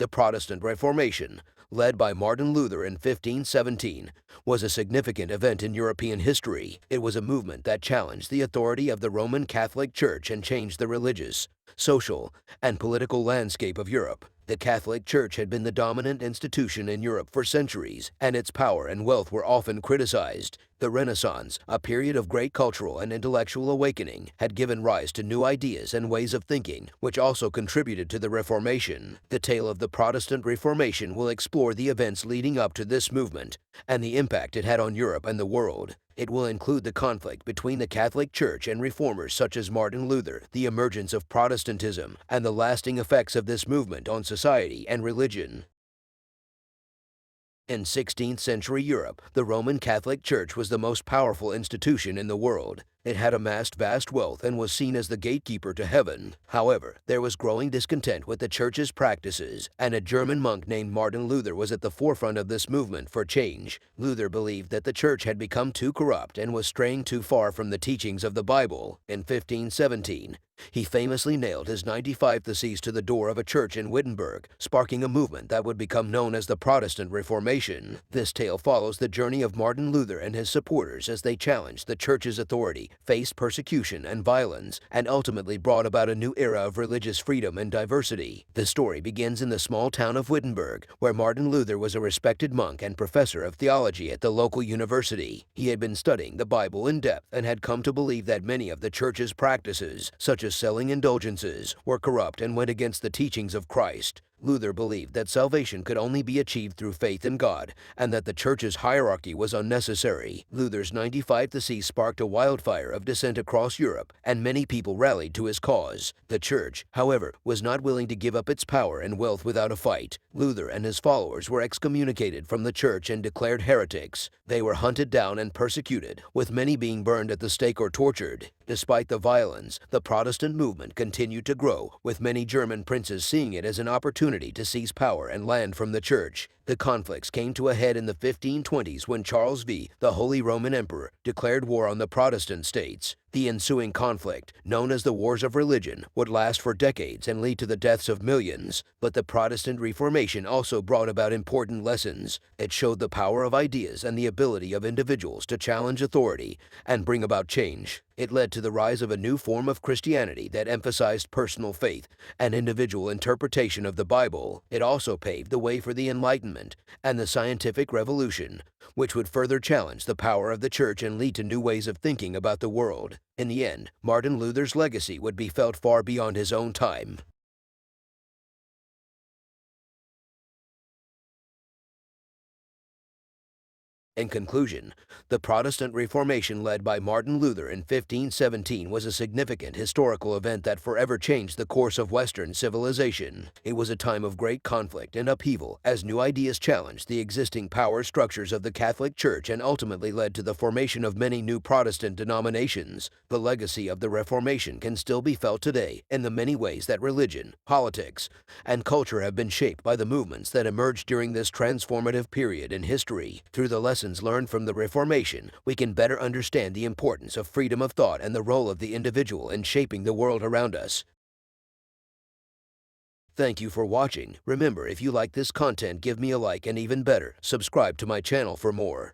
The Protestant Reformation, led by Martin Luther in 1517, was a significant event in European history. It was a movement that challenged the authority of the Roman Catholic Church and changed the religious, social, and political landscape of Europe. The Catholic Church had been the dominant institution in Europe for centuries, and its power and wealth were often criticized. The Renaissance, a period of great cultural and intellectual awakening, had given rise to new ideas and ways of thinking, which also contributed to the Reformation. The tale of the Protestant Reformation will explore the events leading up to this movement and the impact it had on Europe and the world. It will include the conflict between the Catholic Church and reformers such as Martin Luther, the emergence of Protestantism, and the lasting effects of this movement on society and religion. In 16th century Europe, the Roman Catholic Church was the most powerful institution in the world. It had amassed vast wealth and was seen as the gatekeeper to heaven. However, there was growing discontent with the Church's practices, and a German monk named Martin Luther was at the forefront of this movement for change. Luther believed that the Church had become too corrupt and was straying too far from the teachings of the Bible. In 1517, he famously nailed his 95 Theses to the door of a church in Wittenberg, sparking a movement that would become known as the Protestant Reformation. This tale follows the journey of Martin Luther and his supporters as they challenged the Church's authority, faced persecution and violence, and ultimately brought about a new era of religious freedom and diversity. The story begins in the small town of Wittenberg, where Martin Luther was a respected monk and professor of theology at the local university. He had been studying the Bible in depth and had come to believe that many of the Church's practices, such as selling indulgences, were corrupt and went against the teachings of Christ. Luther believed that salvation could only be achieved through faith in God, and that the Church's hierarchy was unnecessary. Luther's 95 Theses sparked a wildfire of dissent across Europe, and many people rallied to his cause. The Church, however, was not willing to give up its power and wealth without a fight. Luther and his followers were excommunicated from the Church and declared heretics. They were hunted down and persecuted, with many being burned at the stake or tortured. Despite the violence, the Protestant movement continued to grow, with many German princes seeing it as an opportunity to seize power and land from the Church. The conflicts came to a head in the 1520s when Charles V, the Holy Roman Emperor, declared war on the Protestant states. The ensuing conflict, known as the Wars of Religion, would last for decades and lead to the deaths of millions. But the Protestant Reformation also brought about important lessons. It showed the power of ideas and the ability of individuals to challenge authority and bring about change. It led to the rise of a new form of Christianity that emphasized personal faith and individual interpretation of the Bible. It also paved the way for the Enlightenment and the scientific revolution, which would further challenge the power of the Church and lead to new ways of thinking about the world. In the end, Martin Luther's legacy would be felt far beyond his own time. In conclusion, the Protestant Reformation led by Martin Luther in 1517 was a significant historical event that forever changed the course of Western civilization. It was a time of great conflict and upheaval as new ideas challenged the existing power structures of the Catholic Church and ultimately led to the formation of many new Protestant denominations. The legacy of the Reformation can still be felt today in the many ways that religion, politics, and culture have been shaped by the movements that emerged during this transformative period in history. Through the lessons learned from the Reformation, we can better understand the importance of freedom of thought and the role of the individual in shaping the world around us. Thank you for watching. Remember, if you like this content, give me a like and even better, subscribe to my channel for more.